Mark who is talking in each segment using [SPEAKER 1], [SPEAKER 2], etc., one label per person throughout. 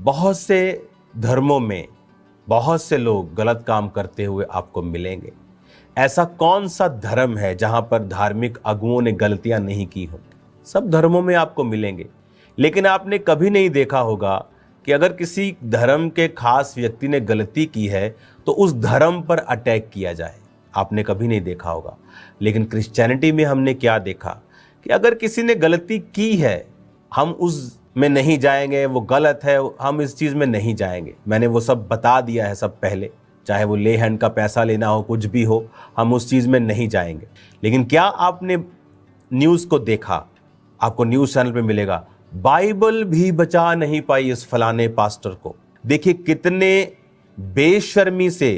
[SPEAKER 1] बहुत से धर्मों में बहुत से लोग गलत काम करते हुए आपको मिलेंगे। ऐसा कौन सा धर्म है जहां पर धार्मिक अगुओं ने गलतियां नहीं की हो? सब धर्मों में आपको मिलेंगे, लेकिन आपने कभी नहीं देखा होगा कि अगर किसी धर्म के खास व्यक्ति ने गलती की है तो उस धर्म पर अटैक किया जाए। आपने कभी नहीं देखा होगा। लेकिन क्रिश्चियनिटी में हमने क्या देखा कि अगर किसी ने गलती की है, हम उस में नहीं जाएंगे, वो गलत है, हम इस चीज़ में नहीं जाएंगे। मैंने वो सब बता दिया है सब पहले, चाहे वो ले हैंड का पैसा लेना हो, कुछ भी हो, हम उस चीज़ में नहीं जाएंगे। लेकिन क्या आपने न्यूज़ को देखा? आपको न्यूज़ चैनल पे मिलेगा, बाइबल भी बचा नहीं पाई इस फलाने पास्टर को। देखिए कितने बेशर्मी से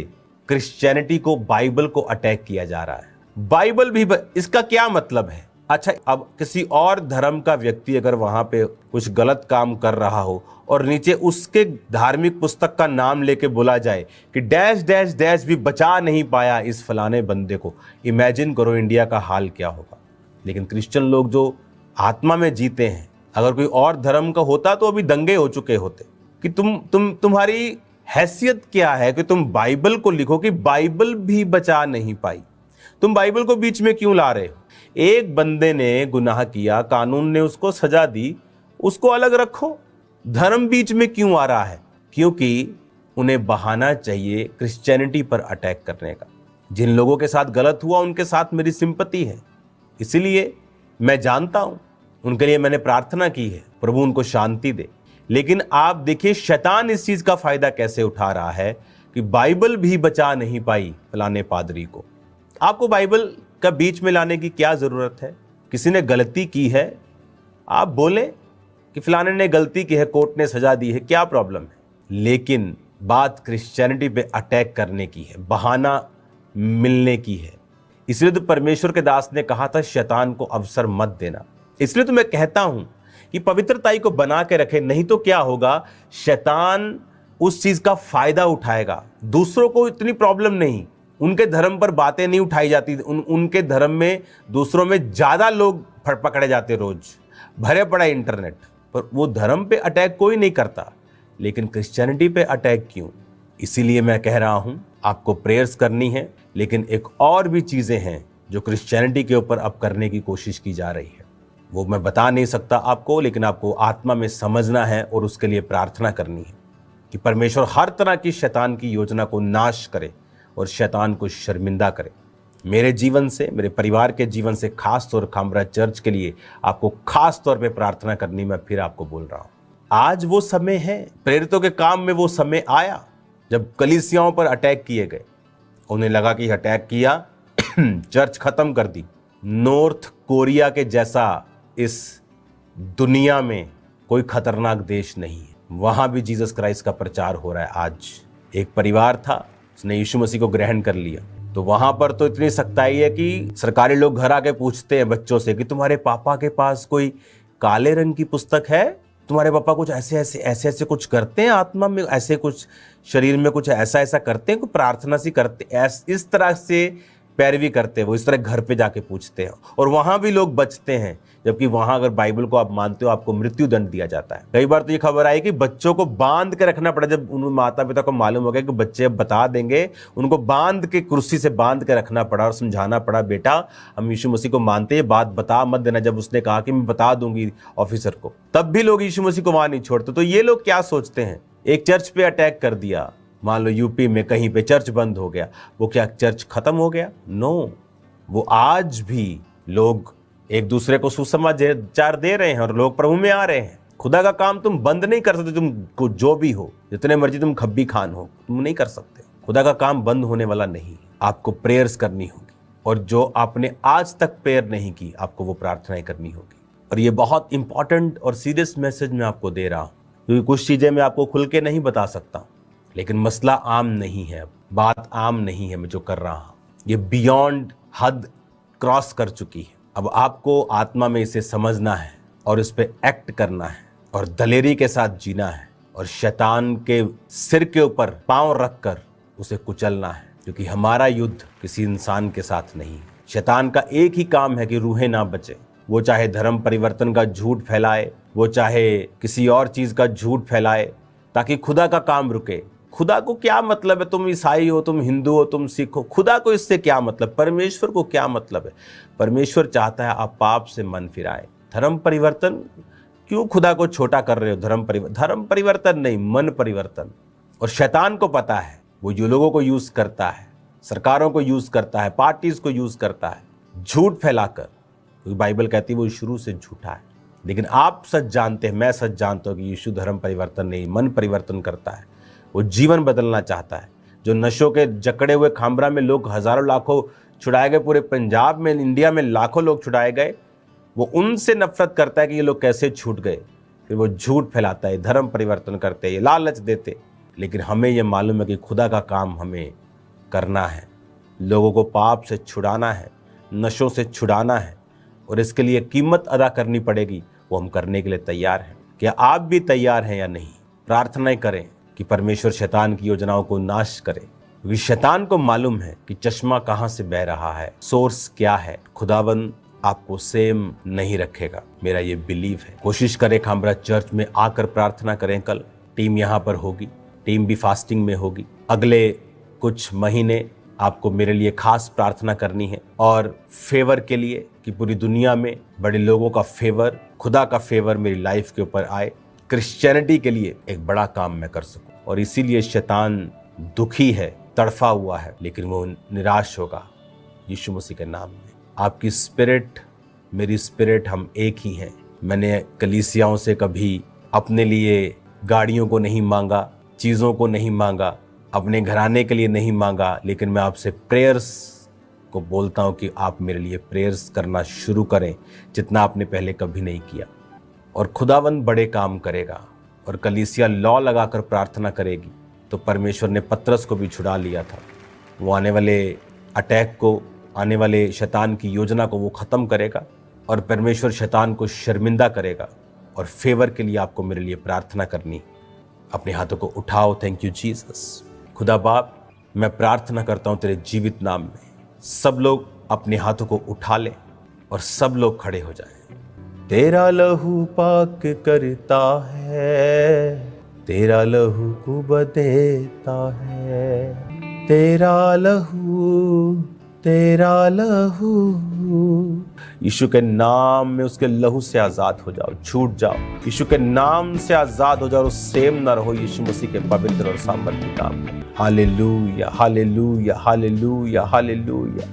[SPEAKER 1] क्रिश्चियनिटी को, बाइबल को अटैक किया जा रहा है। बाइबल भी इसका क्या मतलब है? अच्छा, अब किसी और धर्म का व्यक्ति अगर वहां पे कुछ गलत काम कर रहा हो और नीचे उसके धार्मिक पुस्तक का नाम लेके बोला जाए कि डैश डैश डैश भी बचा नहीं पाया इस फलाने बंदे को, इमेजिन करो इंडिया का हाल क्या होगा। लेकिन क्रिश्चियन लोग जो आत्मा में जीते हैं, अगर कोई और धर्म का होता तो अभी दंगे हो चुके होते कि तुम्हारी हैसियत क्या है कि तुम बाइबल को लिखो कि बाइबल भी बचा नहीं पाई। तुम बाइबल को बीच में क्यों ला रहे हो? एक बंदे ने गुनाह किया, कानून ने उसको सजा दी, उसको अलग रखो। धर्म बीच में क्यों आ रहा है? क्योंकि उन्हें बहाना चाहिए क्रिश्चियनिटी पर अटैक करने का। जिन लोगों के साथ गलत हुआ उनके साथ मेरी सिंपैथी है, इसीलिए मैं जानता हूं, उनके लिए मैंने प्रार्थना की है, प्रभु उनको शांति दे। लेकिन आप देखिए शैतान इस चीज का फायदा कैसे उठा रहा है कि बाइबल भी बचा नहीं पाई फलाने पादरी को। आपको बाइबल का बीच में लाने की क्या जरूरत है? किसी ने गलती की है, आप बोले कि फलाने ने गलती की है, कोर्ट ने सजा दी है, क्या प्रॉब्लम है? लेकिन बात क्रिश्चियनिटी पे अटैक करने की है, बहाना मिलने की है। इसलिए तो परमेश्वर के दास ने कहा था शैतान को अवसर मत देना। इसलिए तो मैं कहता हूं कि पवित्रताई को बना के रखे, नहीं तो क्या होगा, शैतान उस चीज का फायदा उठाएगा। दूसरों को इतनी प्रॉब्लम नहीं, उनके धर्म पर बातें नहीं उठाई जाती, उनके धर्म में दूसरों में ज्यादा लोग पकड़े जाते, रोज भरे पड़ा इंटरनेट पर, वो धर्म पे अटैक कोई नहीं करता। लेकिन क्रिश्चियनिटी पे अटैक क्यों? इसीलिए मैं कह रहा हूं आपको प्रेयर्स करनी है, लेकिन एक और भी चीजें हैं जो क्रिश्चियनिटी के ऊपर अब करने की कोशिश की जा रही है। वो मैं बता नहीं सकता आपको, लेकिन आपको आत्मा में समझना है और उसके लिए प्रार्थना करनी है कि परमेश्वर हर तरह की शैतान की योजना को नाश करे और शैतान को शर्मिंदा करे। मेरे जीवन से, मेरे परिवार के जीवन से, खास तौर खामरा चर्च के लिए आपको खास तौर पे प्रार्थना करनी, मैं फिर आपको बोल रहा हूं। आज वो समय है, प्रेरितों के काम में वो समय आया जब कलीसियाओं पर अटैक किए गए। उन्हें लगा कि अटैक किया चर्च खत्म कर दी। नॉर्थ कोरिया के जैसा इस दुनिया में कोई खतरनाक देश नहीं है, वहां भी जीसस क्राइस्ट का प्रचार हो रहा है। आज एक परिवार था, उसने यीशु मसीह को ग्रहण कर लिया, तो वहां पर तो इतनी सख्ताई है कि सरकारी लोग घर आके पूछते हैं बच्चों से कि तुम्हारे पापा के पास कोई काले रंग की पुस्तक है? तुम्हारे पापा कुछ ऐसे कुछ करते हैं आत्मा में, ऐसे कुछ शरीर में कुछ ऐसा करते हैं, कोई प्रार्थना सी करते, इस तरह से पैरवी करते हैं। वो इस तरह घर पे जाके पूछते हैं और वहां भी लोग बचते हैं, जबकि वहां अगर बाइबल को आप मानते हो आपको मृत्यु दंड दिया जाता है। कई बार तो ये खबर आई कि बच्चों को बांध के रखना पड़ा, जब उन माता पिता को मालूम हो गया कि बच्चे अब बता देंगे, उनको बांध के, कुर्सी से बांध के रखना पड़ा और समझाना पड़ा, बेटा हम यीशु मसीह को मानते हैं, बात बता मत देना। जब उसने कहा कि मैं बता दूंगी ऑफिसर को, तब भी लोग यीशु मसीह को वहां नहीं छोड़ते। तो ये लोग क्या सोचते हैं? एक चर्च पे अटैक कर दिया, मान लो यूपी में कहीं पे चर्च बंद हो गया, वो क्या चर्च खत्म हो गया? नो, वो आज भी लोग एक दूसरे को सुसमाचार दे रहे हैं और लोग प्रभु में आ रहे हैं। खुदा का काम तुम बंद नहीं कर सकते, तुम जो भी हो, जितने मर्जी तुम खब्बी खान हो, तुम नहीं कर सकते। खुदा का काम बंद होने वाला नहीं। आपको प्रेयर्स करनी होगी, और जो आपने आज तक प्रेयर नहीं की आपको वो प्रार्थनाएं करनी होगी। और ये बहुत इंपॉर्टेंट और सीरियस मैसेज मैं आपको दे रहा हूँ, क्योंकि कुछ चीजें मैं आपको खुल के नहीं बता सकता, लेकिन मसला आम नहीं है, बात आम नहीं है। मैं जो कर रहा हूं ये बियॉन्ड हद क्रॉस कर चुकी है। अब आपको आत्मा में इसे समझना है और इस पे एक्ट करना है और दलेरी के साथ जीना है और शैतान के सिर के ऊपर पांव रखकर उसे कुचलना है, क्योंकि हमारा युद्ध किसी इंसान के साथ नहीं है। शैतान का एक ही काम है कि रूहें ना बचे। वो चाहे धर्म परिवर्तन का झूठ फैलाए, वो चाहे किसी और चीज का झूठ फैलाए, ताकि खुदा का काम रुके। खुदा को क्या मतलब है, तुम ईसाई हो, तुम हिंदू हो, तुम सिख हो, खुदा को इससे क्या मतलब, परमेश्वर को क्या मतलब है। परमेश्वर चाहता है आप पाप से मन फिराएं। धर्म परिवर्तन, क्यों खुदा को छोटा कर रहे हो। धर्म परिवर्तन नहीं, मन परिवर्तन। और शैतान को पता है, वो जो लोगों को यूज करता है, सरकारों को यूज करता है, पार्टीज को यूज करता है झूठ फैलाकर, क्योंकि बाइबल कहती है वो शुरू से झूठा है। लेकिन आप सच जानते हैं, मैं सच जानता हूं कि यीशु धर्म परिवर्तन नहीं, मन परिवर्तन करता है। वो जीवन बदलना चाहता है। जो नशों के जकड़े हुए खामरा में लोग हजारों लाखों छुड़ाए गए, पूरे पंजाब में, इंडिया में लाखों लोग छुड़ाए गए, वो उनसे नफरत करता है कि ये लोग कैसे छूट गए। फिर वो झूठ फैलाता है, धर्म परिवर्तन करते हैं, लालच देते। लेकिन हमें ये मालूम है कि खुदा का काम हमें करना है, लोगों को पाप से छुड़ाना है, नशों से छुड़ाना है, और इसके लिए कीमत अदा करनी पड़ेगी। वो हम करने के लिए तैयार हैं। क्या आप भी तैयार हैं या नहीं? प्रार्थनाएं करें कि परमेश्वर शैतान की योजनाओं को नाश करे, क्योंकि शैतान को मालूम है कि चश्मा कहां से बह रहा है, सोर्स क्या है। खुदाबंद आपको सेम नहीं रखेगा, मेरा ये बिलीव है। कोशिश करें खामरा चर्च में आकर प्रार्थना करें। कल टीम यहाँ पर होगी, टीम भी फास्टिंग में होगी। अगले कुछ महीने आपको मेरे लिए खास प्रार्थना करनी है, और फेवर के लिए कि पूरी दुनिया में बड़े लोगों का फेवर, खुदा का फेवर मेरी लाइफ के ऊपर आए, क्रिश्चियनिटी के लिए एक बड़ा काम मैं कर सकूं। और इसीलिए शैतान दुखी है, तड़फा हुआ है, लेकिन वो निराश होगा यीशु मसीह के नाम में। आपकी स्पिरिट, मेरी स्पिरिट, हम एक ही हैं। मैंने कलीसियाओं से कभी अपने लिए गाड़ियों को नहीं मांगा, चीज़ों को नहीं मांगा, अपने घराने के लिए नहीं मांगा, लेकिन मैं आपसे प्रेयर्स को बोलता हूं कि आप मेरे लिए प्रेयर्स करना शुरू करें, जितना आपने पहले कभी नहीं किया। और खुदावंद बड़े काम करेगा, और कलीसिया लॉ लगाकर प्रार्थना करेगी। तो परमेश्वर ने पतरस को भी छुड़ा लिया था। वो आने वाले अटैक को, आने वाले शैतान की योजना को वो ख़त्म करेगा, और परमेश्वर शैतान को शर्मिंदा करेगा। और फेवर के लिए आपको मेरे लिए प्रार्थना करनी। अपने हाथों को उठाओ। Thank you Jesus. खुदा बाप, मैं प्रार्थना करता हूँ तेरे जीवित नाम में, सब लोग अपने हाथों को उठा लें और सब लोग खड़े हो जाएं। तेरा लहू पाक करता है, तेरा लहू कुब देता है, तेरा लहू, तेरा लहू। यीशु के नाम में उसके लहू से आजाद हो जाओ, छूट जाओ। यीशु के नाम से आजाद हो जाओ और सेम न रहो यीशु मसीह के पवित्र और सामर्थ्य नाम में। Hallelujah, hallelujah, hallelujah, hallelujah.